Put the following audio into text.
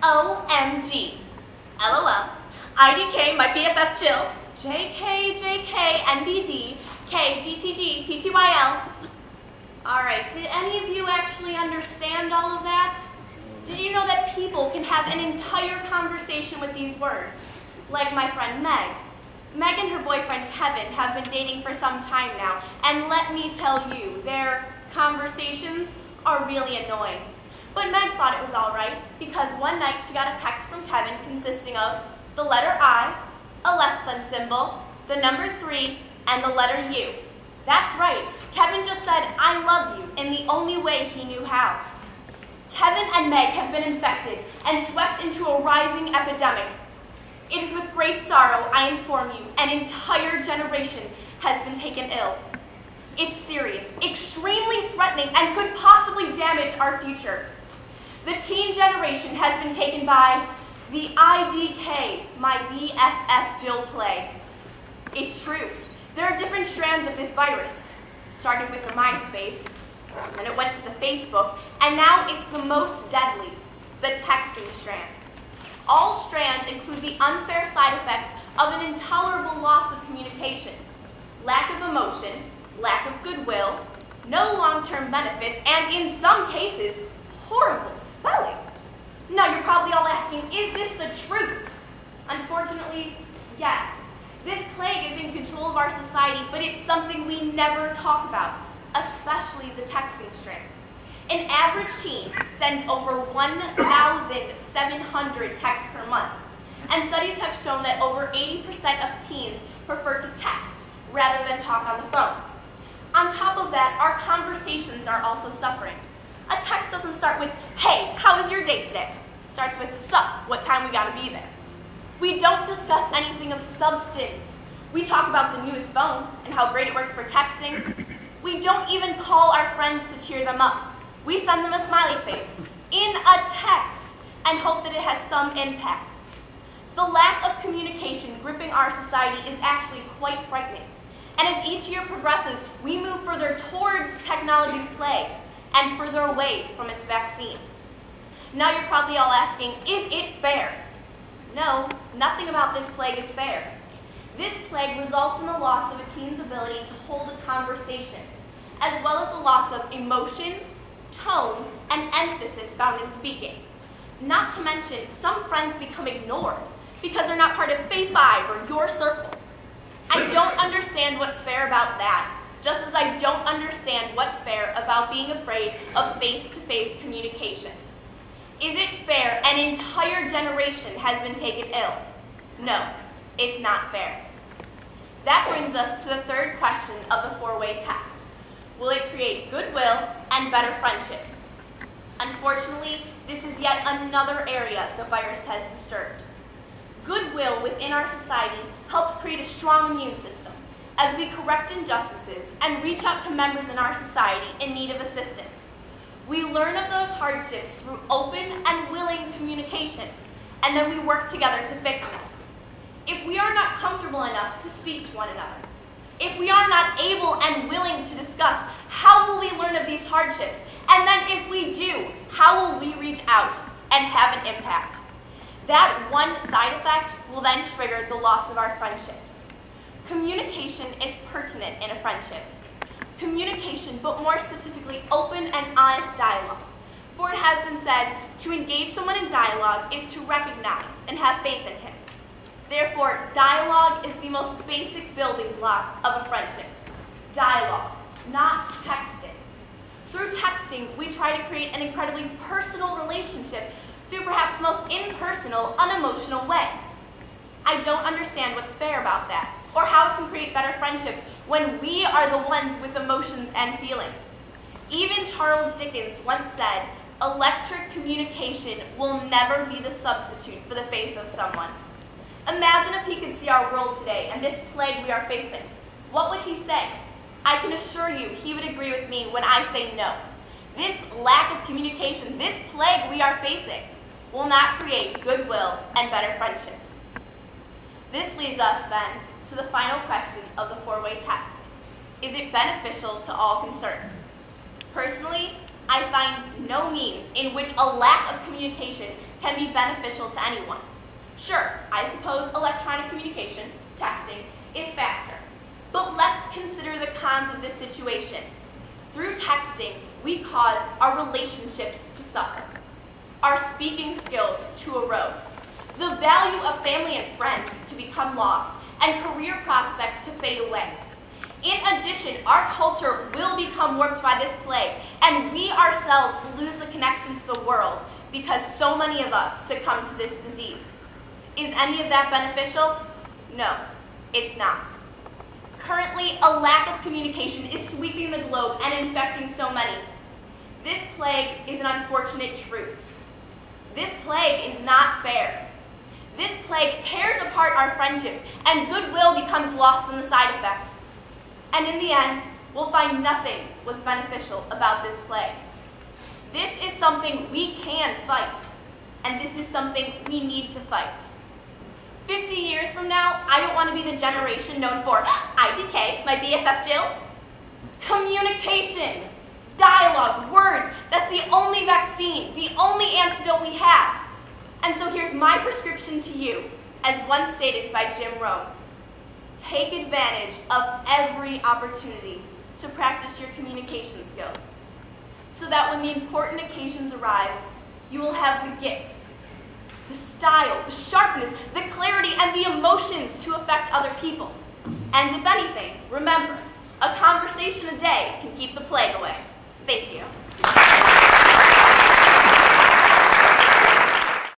OMG. LOL. IDK, my BFF Jill. JK, JK, NBD, K, GTG, TTYL. Alright, did any of you actually understand all of that? Did you know that people can have an entire conversation with these words? Like my friend Meg. Meg and her boyfriend Kevin have been dating for some time now, and let me tell you, their conversations are really annoying. But Meg thought it was alright, because one night she got a text from Kevin consisting of the letter I, a less than symbol, the number 3, and the letter U. That's right, Kevin just said, I love you, in the only way he knew how. Kevin and Meg have been infected and swept into a rising epidemic. It is with great sorrow I inform you, an entire generation has been taken ill. It's serious, extremely threatening, and could possibly damage our future. The teen generation has been taken by the IDK, my BFF Jill plague. It's true. There are different strands of this virus. It started with the MySpace, and it went to the Facebook, and now it's the most deadly, the texting strand. All strands include the unfair side effects of an intolerable loss of communication, lack of emotion, lack of goodwill, no long-term benefits, and in some cases, horrible spelling. Now you're probably all asking, is this the truth? Unfortunately, yes. This plague is in control of our society, but it's something we never talk about, especially the texting strand. An average teen sends over 1,700 texts per month, and studies have shown that over 80% of teens prefer to text rather than talk on the phone. On top of that, our conversations are also suffering. A text doesn't start with, hey, how was your day today? It starts with, sup, what time we gotta be there. We don't discuss anything of substance. We talk about the newest phone and how great it works for texting. We don't even call our friends to cheer them up. We send them a smiley face in a text and hope that it has some impact. The lack of communication gripping our society is actually quite frightening. And as each year progresses, we move further towards technology's plague and further away from its vaccine. Now you're probably all asking, is it fair? No, nothing about this plague is fair. This plague results in the loss of a teen's ability to hold a conversation, as well as the loss of emotion, tone, and emphasis found in speaking. Not to mention, some friends become ignored because they're not part of Faith 5 or your circle. I don't understand what's fair about that, just as I don't understand what's fair about being afraid of face-to-face communication. Is it fair an entire generation has been taken ill? No, it's not fair. That brings us to the third question of the four-way test. Will it create goodwill and better friendships? Unfortunately, this is yet another area the virus has disturbed. Goodwill within our society helps create a strong immune system as we correct injustices and reach out to members in our society in need of assistance. We learn of those hardships through open and willing communication, and then we work together to fix them. If we are not comfortable enough to speak to one another, if we are not able and willing to discuss, how will we learn of these hardships? And then if we do, how will we reach out and have an impact? That one side effect will then trigger the loss of our friendships. Communication is pertinent in a friendship. Communication, but more specifically, open and honest dialogue. For it has been said, to engage someone in dialogue is to recognize and have faith in him. Therefore, dialogue is the most basic building block of a friendship. Dialogue, not texting. Through texting, we try to create an incredibly personal relationship through perhaps the most impersonal, unemotional way. I don't understand what's fair about that, or how it can create better friendships when we are the ones with emotions and feelings. Even Charles Dickens once said, electric communication will never be the substitute for the face of someone. Imagine if he could see our world today and this plague we are facing. What would he say? I can assure you he would agree with me when I say no. This lack of communication, this plague we are facing, will not create goodwill and better friendships. This leads us then to the final question of the four-way test. Is it beneficial to all concerned? Personally, I find no means in which a lack of communication can be beneficial to anyone. Sure, I suppose electronic communication, texting, is faster. But let's consider the cons of this situation. Through texting, we cause our relationships to suffer, our speaking skills to erode, the value of family and friends to become lost, and career prospects to fade away. In addition, our culture will become warped by this plague, and we ourselves will lose the connection to the world because so many of us succumb to this disease. Is any of that beneficial? No, it's not. Currently, a lack of communication is sweeping the globe and infecting so many. This plague is an unfortunate truth. This plague is not fair. This plague tears apart our friendships, and goodwill becomes lost in the side effects. And in the end, we'll find nothing was beneficial about this plague. This is something we can fight, and this is something we need to fight. 50 years from now, I don't want to be the generation known for IDK, my BFF Jill. Communication, dialogue, words, that's the only vaccine, the only antidote we have. And so here's my prescription to you, as once stated by Jim Rohn. Take advantage of every opportunity to practice your communication skills, so that when the important occasions arise, you will have the gift, the style, the sharpness, the clarity, and the emotions to affect other people. And if anything, remember, a conversation a day can keep the plague away. Thank you.